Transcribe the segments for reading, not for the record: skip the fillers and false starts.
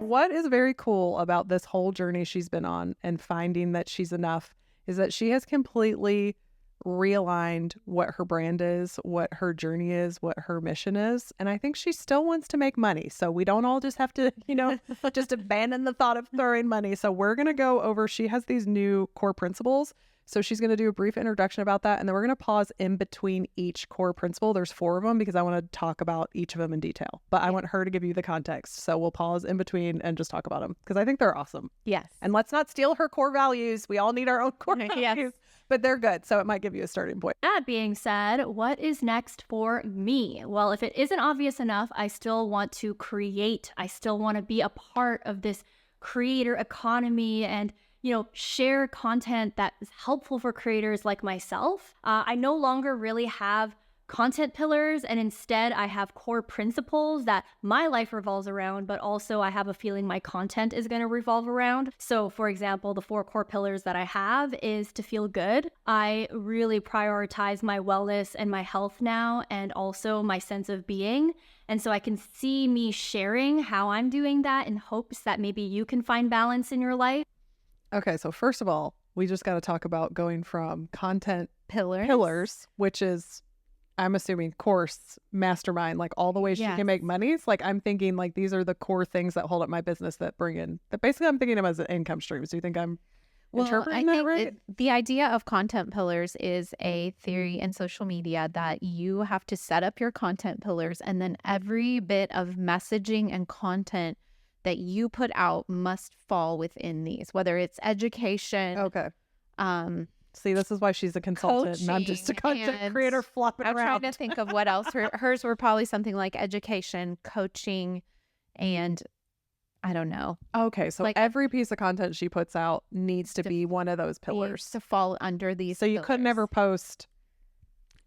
what is very cool about this whole journey she's been on and finding that she's enough is that she has completely realigned what her brand is, what her journey is, what her mission is. And I think she still wants to make money. So we don't all just have to, just abandon the thought of throwing money. So we're going to go over, she has these new core principles. So she's going to do a brief introduction about that. And then we're going to pause in between each core principle. There's 4 of them because I want to talk about each of them in detail. But I want her to give you the context. So we'll pause in between and just talk about them because I think they're awesome. Yes. And let's not steal her core values. We all need our own core values. Yes. But they're good. So it might give you a starting point. That being said, what is next for me? Well, if it isn't obvious enough, I still want to create. I still want to be a part of this creator economy and share content that is helpful for creators like myself. I no longer really have content pillars, and instead I have core principles that my life revolves around, but also I have a feeling my content is going to revolve around. So for example, the 4 core pillars that I have is to feel good. I really prioritize my wellness and my health now, and also my sense of being. And so I can see me sharing how I'm doing that in hopes that maybe you can find balance in your life. Okay, so first of all, we just got to talk about going from content pillars, which is, I'm assuming, course, mastermind, like all the ways she can make money. Like I'm thinking like these are the core things that hold up my business that bring in, that basically I'm thinking of as an income streams. Do you think I'm interpreting that right? The idea of content pillars is a theory in social media that you have to set up your content pillars, and then every bit of messaging and content that you put out must fall within these, whether it's education. Okay. See, this is why she's a consultant and I'm just a content creator flopping around. I'm trying to think of what else. Hers were probably something like education, coaching, and I don't know. Okay, so like every piece of content she puts out needs to be one of those pillars. To fall under these So you pillars. could never post,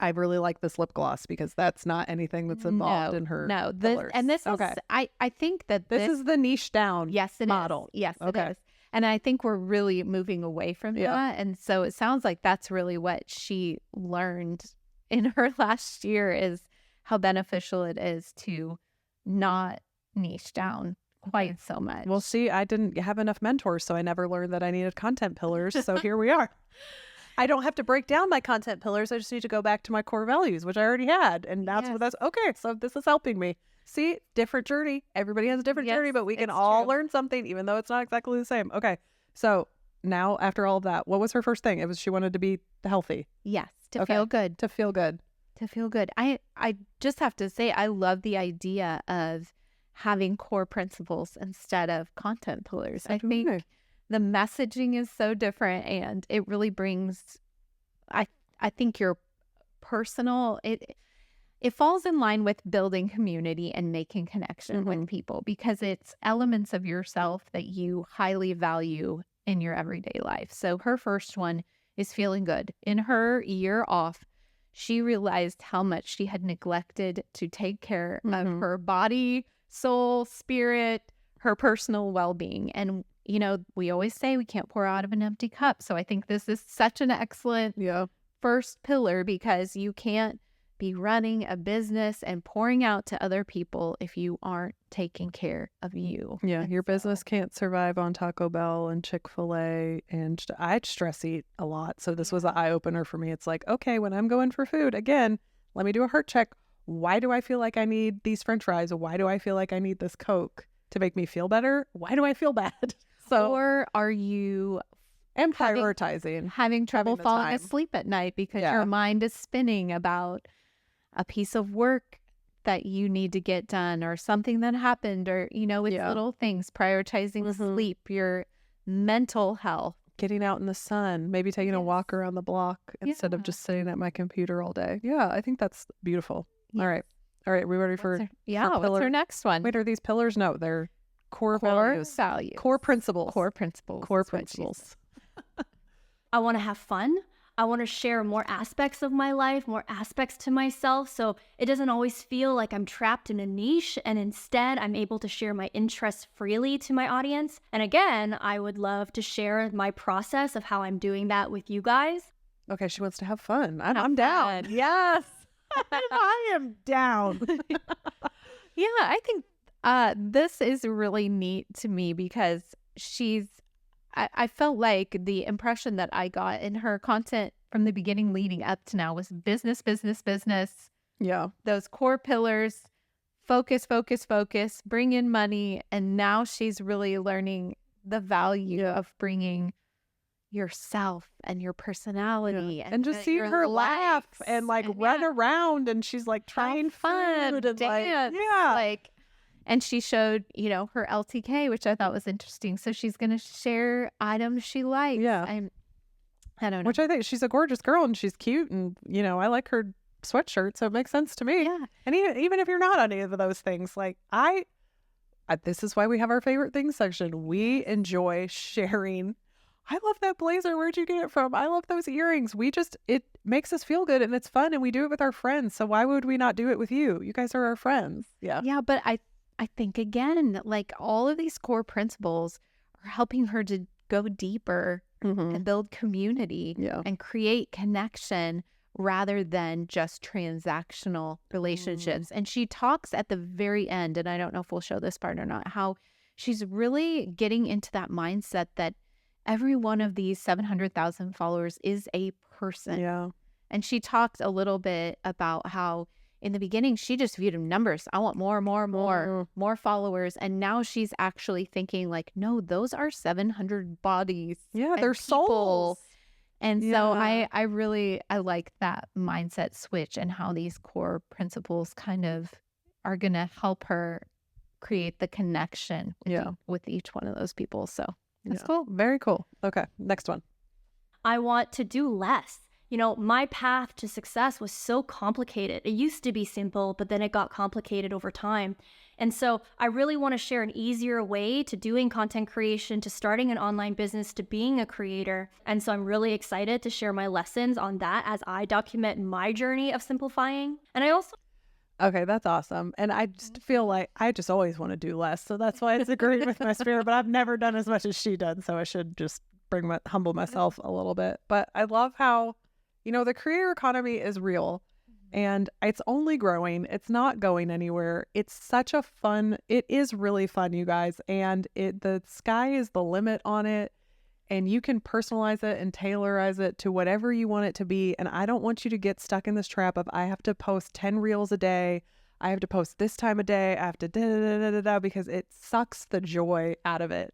I really like this lip gloss, because that's not anything that's involved in her pillars. This is, I think that this is the niche down model. Yes, it is. And I think we're really moving away from that. And so it sounds like that's really what she learned in her last year, is how beneficial it is to not niche down quite so much. Well, see, I didn't have enough mentors, so I never learned that I needed content pillars. So here we are. I don't have to break down my content pillars. I just need to go back to my core values, which I already had. And that's okay. So this is helping me. See, different journey. Everybody has a different journey, but we can all learn something, even though it's not exactly the same. Okay. So now after all of that, what was her first thing? It was she wanted to be healthy. Yes. To feel good. To feel good. To feel good. I just have to say, I love the idea of having core principles instead of content pillars. I think the messaging is so different, and it really brings, I think your personal, it falls in line with building community and making connection with people, because it's elements of yourself that you highly value in your everyday life. So her first one is feeling good. In her year off, she realized how much she had neglected to take care of her body, soul, spirit, her personal well-being. And, we always say we can't pour out of an empty cup. So I think this is such an excellent first pillar, because you can't be running a business and pouring out to other people if you aren't taking care of you. Yeah, and your business can't survive on Taco Bell and Chick-fil-A, and I stress eat a lot. So this was an eye-opener for me. It's like, okay, when I'm going for food, again, let me do a heart check. Why do I feel like I need these French fries? Why do I feel like I need this Coke to make me feel better? Why do I feel bad? So, or are you prioritizing, having trouble falling asleep at night because your mind is spinning about a piece of work that you need to get done, or something that happened, or it's little things, prioritizing sleep, your mental health, getting out in the sun, maybe taking a walk around the block instead of just sitting at my computer all day. Yeah, I think that's beautiful. All right, we ready for what's her next one? Wait, are these pillars? No, they're core values. Core principles. I want to have fun. I want to share more aspects of my life, more aspects to myself, so it doesn't always feel like I'm trapped in a niche, and instead I'm able to share my interests freely to my audience. And again, I would love to share my process of how I'm doing that with you guys. Okay, she wants to have fun. I'm down. Yes. I am down. Yeah, I think This is really neat to me because I felt like the impression that I got in her content from the beginning leading up to now was business, business, business. Yeah. Those core pillars, focus, focus, focus, bring in money. And now she's really learning the value of bringing yourself and your personality and just see your her laugh likes and like run around, and she's like trying fun food and dance, and she showed, her LTK, which I thought was interesting. So she's going to share items she likes. Yeah. I don't know. Which I think she's a gorgeous girl and she's cute, and I like her sweatshirt, so it makes sense to me. Yeah. And even if you're not on any of those things, like this is why we have our favorite things section. We enjoy sharing. I love that blazer. Where'd you get it from? I love those earrings. It makes us feel good and it's fun, and we do it with our friends. So why would we not do it with you? You guys are our friends. Yeah. Yeah. But I think, again, like all of these core principles are helping her to go deeper and build community and create connection rather than just transactional relationships. And she talks at the very end, and I don't know if we'll show this part or not, how she's really getting into that mindset that every one of these 700,000 followers is a person. Yeah. And she talked a little bit about how in the beginning, she just viewed numbers. I want more followers. And now she's actually thinking like, no, those are 700 bodies. Yeah, they're souls. And so I like that mindset switch and how these core principles kind of are going to help her create the connection with each one of those people. So that's cool. Very cool. Okay, next one. I want to do less. My path to success was so complicated. It used to be simple, but then it got complicated over time. And so I really want to share an easier way to doing content creation, to starting an online business, to being a creator. And so I'm really excited to share my lessons on that as I document my journey of simplifying. And I also... Okay, that's awesome. And I just feel like I just always want to do less. So that's why it's agreeing with my spirit, but I've never done as much as she done. So I should just humble myself a little bit. But I love how, the creator economy is real and it's only growing. It's not going anywhere. It's such a fun, it is really fun, you guys. And the sky is the limit on it. And you can personalize it and tailorize it to whatever you want it to be. And I don't want you to get stuck in this trap of I have to post 10 reels a day. I have to post this time a day. I have to da-da-da-da-da-da, because it sucks the joy out of it.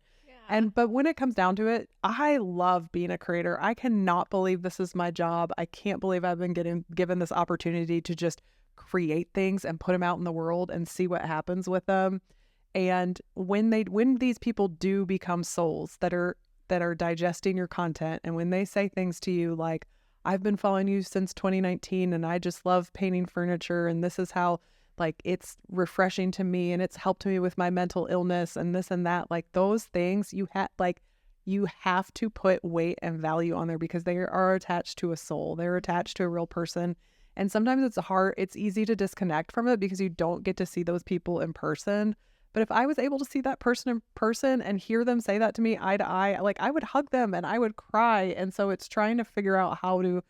But when it comes down to it, I love being a creator. I cannot believe this is my job. I can't believe I've been given this opportunity to just create things and put them out in the world and see what happens with them. And when these people do become souls that are digesting your content, and when they say things to you like, I've been following you since 2019 and I just love painting furniture, and this is how it's refreshing to me and it's helped me with my mental illness and this and that, those things you have to put weight and value on there, because they are attached to a soul. They're attached to a real person. And sometimes it's easy to disconnect from it because you don't get to see those people in person. But if I was able to see that person in person and hear them say that to me eye to eye, I would hug them and I would cry. And so it's trying to figure out how to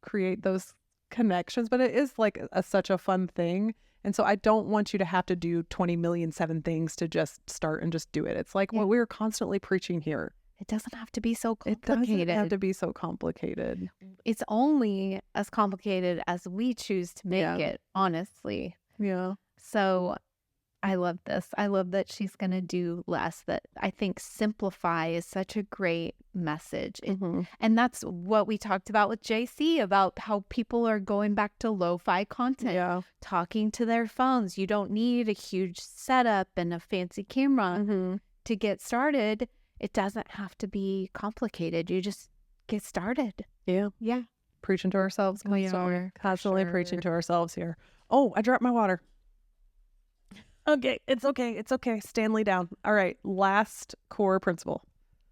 create those connections, but it is such a fun thing. And so I don't want you to have to do 20,000,007 things to just start and just do it. It's what we're constantly preaching here. It doesn't have to be so complicated. It doesn't have to be so complicated. It's only as complicated as we choose to make it, honestly. Yeah. So I love this. I love that she's going to do less. That I think simplify is such a great message. And that's what we talked about with JC, about how people are going back to lo-fi content, talking to their phones. You don't need a huge setup and a fancy camera to get started. It doesn't have to be complicated. You just get started. Yeah. Yeah. Preaching to ourselves. We are. Constantly preaching to ourselves here. Oh, I dropped my water. Okay, it's okay. Stanley down. All right, last core principle.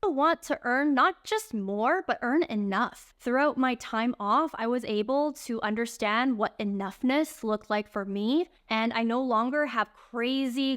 I want to earn not just more, but earn enough. Throughout my time off, I was able to understand what enoughness looked like for me, and I no longer have crazy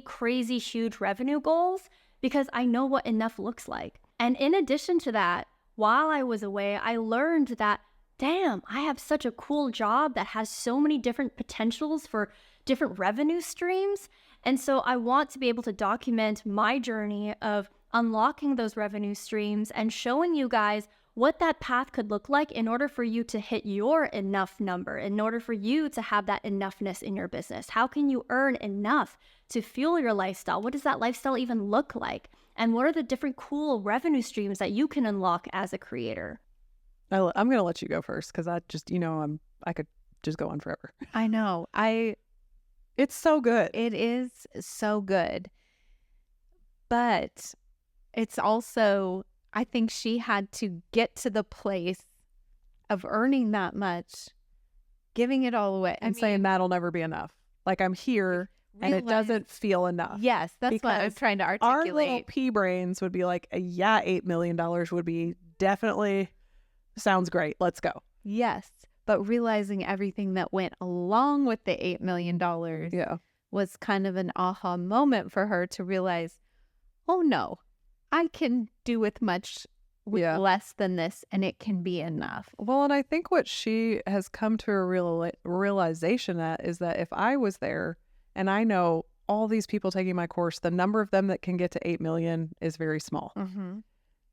huge revenue goals because I know what enough looks like. And in addition to that, while I was away, I learned that, damn, I have such a cool job that has so many different potentials for different revenue streams. And so I want to be able to document my journey of unlocking those revenue streams and showing you guys what that path could look like in order for you to hit your enough number, in order for you to have that enoughness in your business. How can you earn enough to fuel your lifestyle? What does that lifestyle even look like? And what are the different cool revenue streams that you can unlock as a creator? I'm going to let you go first because I just, I could just go on forever. I know. It's so good. It is so good. But it's also, I think she had to get to the place of earning that much, giving it all away. And saying that'll never be enough. Like, I'm here and it doesn't feel enough. Yes, that's what I was trying to articulate. Our little pea brains would be like, yeah, $8 million would be definitely sounds great. Let's go. Yes. But realizing everything that went along with the $8 million was kind of an aha moment for her to realize, oh no, I can do with less than this and it can be enough. Well, and I think what she has come to a realization at is that if I was there and I know all these people taking my course, the number of them that can get to 8 million is very small. Mm-hmm.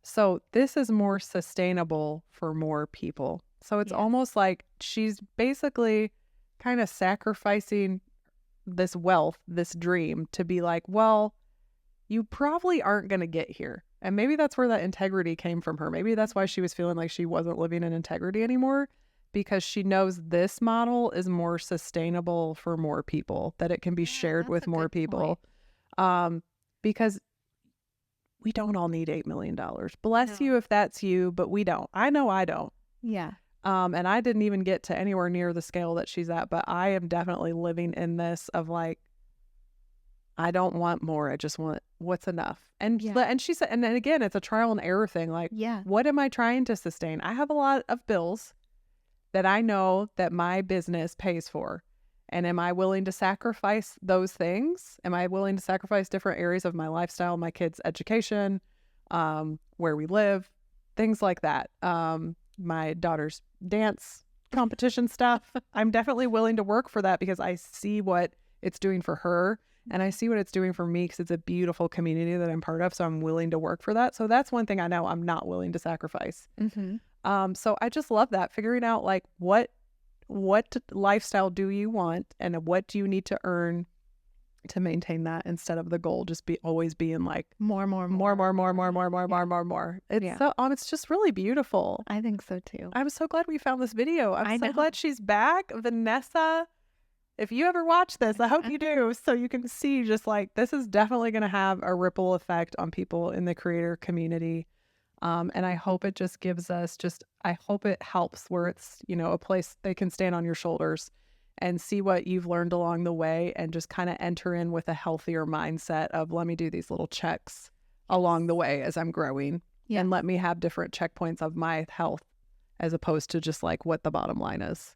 So this is more sustainable for more people. So it's almost like she's basically kind of sacrificing this wealth, this dream to be like, well, you probably aren't going to get here. And maybe that's where that integrity came from her. Maybe that's why she was feeling like she wasn't living in integrity anymore, because she knows this model is more sustainable for more people, that it can be shared with more people. Because we don't all need $8 million. Bless you if that's you, but we don't. I know I don't. Yeah. And I didn't even get to anywhere near the scale that she's at, but I am definitely living in this of like, I don't want more. I just want what's enough. And she said, and then again, it's a trial and error thing. Like, what am I trying to sustain? I have a lot of bills that I know that my business pays for. And am I willing to sacrifice those things? Am I willing to sacrifice different areas of my lifestyle, my kids' education, where we live, things like that? My daughter's dance competition stuff. I'm definitely willing to work for that because I see what it's doing for her and I see what it's doing for me because it's a beautiful community that I'm part of. So I'm willing to work for that. So that's one thing I know I'm not willing to sacrifice. Mm-hmm. So I just love that, figuring out like what lifestyle do you want and what do you need to earn to maintain that, instead of the goal just always being like more. It's just really beautiful. I think so too. I'm so glad we found this video. I'm so glad she's back. Vanessa, if you ever watch this, I hope you do, so you can see just like this is definitely going to have a ripple effect on people in the creator community. And I hope it just gives us I hope it helps where it's, a place they can stand on your shoulders and see what you've learned along the way and just kind of enter in with a healthier mindset of let me do these little checks along the way as I'm growing and let me have different checkpoints of my health as opposed to just like what the bottom line is.